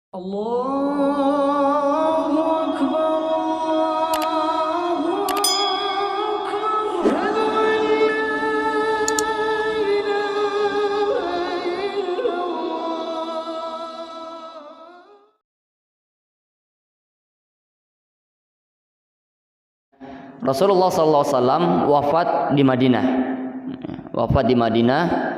Allahu Akbar, Allahu Akbar, Asyhadu an la ilaha illallah. Rasulullah SAW wafat di Madinah.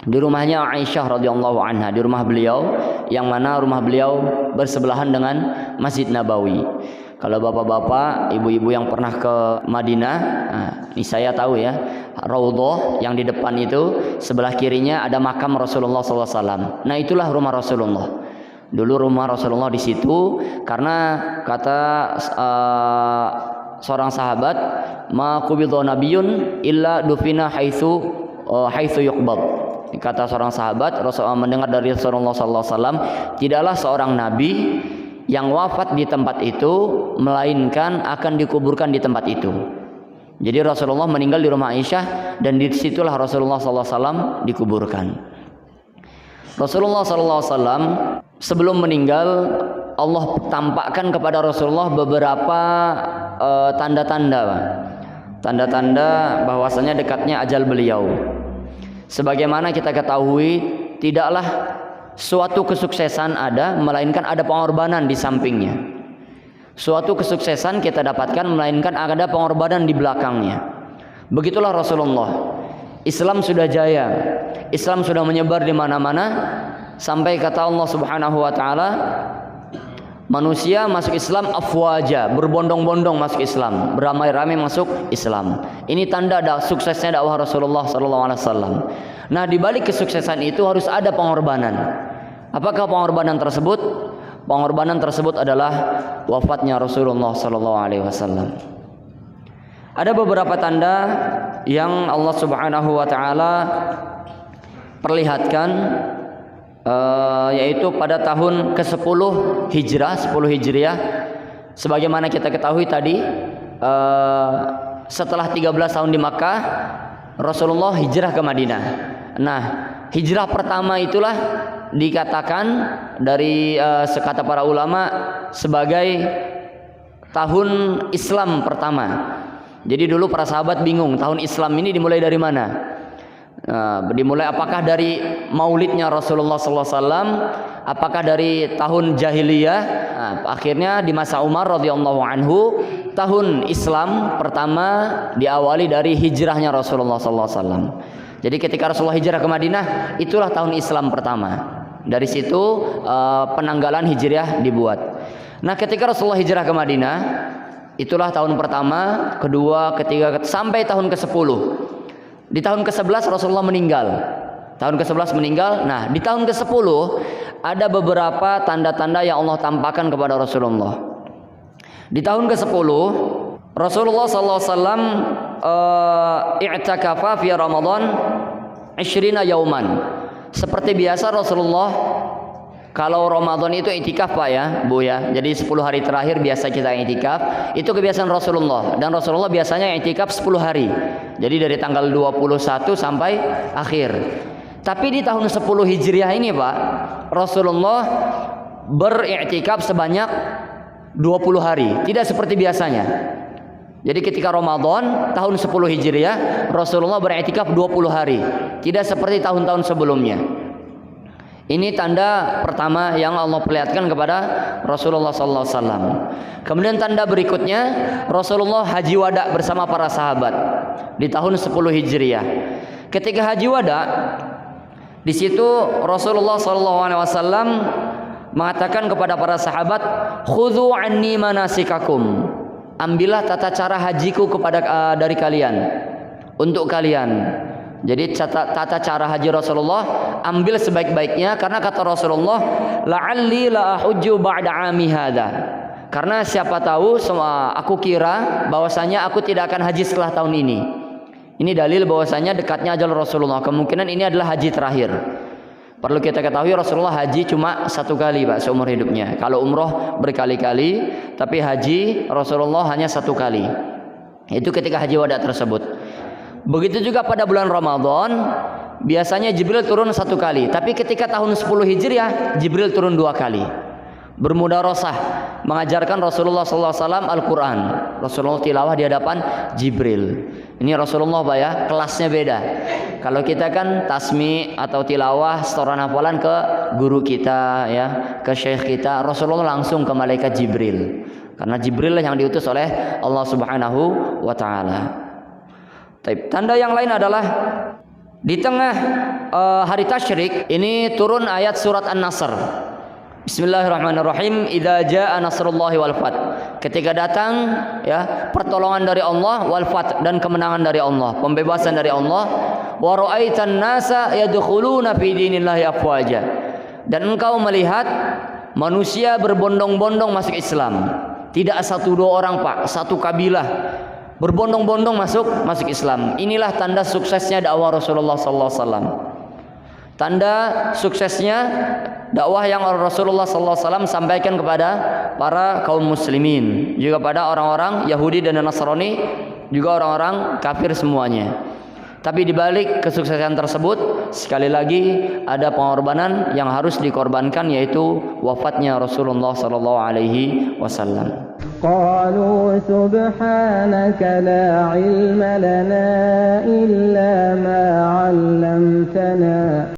Di rumahnya Aisyah radhiyallahu anha, di rumah beliau, yang mana rumah beliau bersebelahan dengan Masjid Nabawi. Kalau bapak-bapak, ibu-ibu yang pernah ke Madinah, ini saya tahu ya, Raudhah yang di depan itu sebelah kirinya ada makam Rasulullah SAW. Nah, itulah rumah Rasulullah. Dulu rumah Rasulullah di situ, karena kata seorang sahabat, ma qubidha nabiyyun illa dufina haitsu yuqbad. Kata seorang sahabat, Rasulullah mendengar dari Rasulullah SAW, tidaklah seorang nabi yang wafat di tempat itu melainkan akan dikuburkan di tempat itu. Jadi Rasulullah meninggal di rumah Aisyah, dan di situlah Rasulullah SAW dikuburkan. Rasulullah SAW sebelum meninggal, Allah tampakkan kepada Rasulullah beberapa tanda-tanda bahwasanya dekatnya ajal beliau. Sebagaimana kita ketahui, tidaklah suatu kesuksesan ada melainkan ada pengorbanan di sampingnya. Suatu kesuksesan kita dapatkan melainkan ada pengorbanan di belakangnya. Begitulah Rasulullah. Islam sudah jaya, Islam sudah menyebar di mana-mana, sampai kata Allah Subhanahu wa taala, manusia masuk Islam afwaja, berbondong-bondong masuk Islam, beramai-ramai masuk Islam. Ini tanda suksesnya dakwah Rasulullah SAW. Nah, di balik kesuksesan itu harus ada pengorbanan. Apakah pengorbanan tersebut? Pengorbanan tersebut adalah wafatnya Rasulullah SAW. Ada beberapa tanda yang Allah Subhanahu wa taala perlihatkan, yaitu pada tahun ke-10 Hijrah, 10 Hijriah. Sebagaimana kita ketahui tadi, setelah 13 tahun di Makkah, Rasulullah hijrah ke Madinah. Nah, hijrah pertama itulah dikatakan dari sekata para ulama sebagai tahun Islam pertama. Jadi dulu para sahabat bingung, tahun Islam ini dimulai dari mana? Dimulai apakah dari maulidnya Rasulullah SAW, apakah dari tahun jahiliyah? Akhirnya di masa Umar radhiyallahu anhu, tahun Islam pertama diawali dari hijrahnya Rasulullah SAW. Jadi ketika Rasulullah hijrah ke Madinah, itulah tahun Islam pertama. Dari situ penanggalan hijriah dibuat. Nah, ketika Rasulullah hijrah ke Madinah, itulah tahun pertama, kedua, ketiga, sampai tahun ke-10. Di tahun ke-11 Rasulullah meninggal. Tahun ke-11 meninggal. Nah, di tahun ke-10 ada beberapa tanda-tanda yang Allah tampakkan kepada Rasulullah. Di tahun ke-10 Rasulullah SAW i'takafa fi Ramadan 20 yauman. Seperti biasa Rasulullah kalau Ramadan itu i'tikaf Pak ya, Bu ya. Jadi 10 hari terakhir biasa kita i'tikaf. Itu kebiasaan Rasulullah, dan Rasulullah biasanya i'tikaf 10 hari. Jadi dari tanggal 21 sampai akhir. Tapi di tahun 10 Hijriah ini Pak, Rasulullah beriktikaf sebanyak 20 hari, tidak seperti biasanya. Jadi ketika Ramadan tahun 10 Hijriah, Rasulullah beriktikaf 20 hari, tidak seperti tahun-tahun sebelumnya. Ini tanda pertama yang Allah perlihatkan kepada Rasulullah SAW. Kemudian tanda berikutnya, Rasulullah haji wada bersama para sahabat di tahun 10 Hijriah. Ketika haji wada, di situ Rasulullah SAW mengatakan kepada para sahabat, khudhu anni manasikakum. Ambillah tata cara hajiku dari kalian, untuk kalian. Jadi tata cara haji Rasulullah ambil sebaik-baiknya, karena kata Rasulullah, la'alli la ahujju ba'da 'ami hadza. Karena siapa tahu, aku kira bahwasanya aku tidak akan haji setelah tahun ini. Ini dalil bahwasanya dekatnya ajal Rasulullah. Kemungkinan ini adalah haji terakhir. Perlu kita ketahui, Rasulullah haji cuma 1 kali Pak seumur hidupnya. Kalau umroh berkali-kali, tapi haji Rasulullah hanya 1 kali. Itu ketika haji wada tersebut. Begitu juga pada bulan Ramadan, biasanya Jibril turun 1 kali, tapi ketika tahun 10 Hijriah Jibril turun 2 kali. bermudarasah, mengajarkan Rasulullah SAW Al-Quran. Rasulullah tilawah di hadapan Jibril. Ini Rasulullah Pak ya, kelasnya beda. Kalau kita kan tasmi atau tilawah setoran hafalan ke guru kita ya, ke syekh kita. Rasulullah langsung ke malaikat Jibril. Karena Jibril lah yang diutus oleh Allah Subhanahu wa taala. Tanda yang lain adalah di tengah hari tasyrik ini turun ayat surat An-Nasr. Bismillahirrahmanirrahim. Idza jaa nasrullahi wal fath. Ketika datang ya pertolongan dari Allah, wal fath, dan kemenangan dari Allah, pembebasan dari Allah. Wa ra'aitan nasa yadkhuluna fi dinillahi afwaja. Dan engkau melihat manusia berbondong-bondong masuk Islam. Tidak satu dua orang Pak, satu kabilah berbondong-bondong masuk Islam. Inilah tanda suksesnya dakwah Rasulullah sallallahu alaihi wasallam. Tanda suksesnya dakwah yang Rasulullah SAW sampaikan kepada para kaum muslimin, juga pada orang-orang Yahudi dan Nasrani, juga orang-orang kafir semuanya. Tapi di balik kesuksesan tersebut, sekali lagi ada pengorbanan yang harus dikorbankan, yaitu wafatnya Rasulullah SAW. قالوا سبحانك لا علم لنا إلا ما علمتنا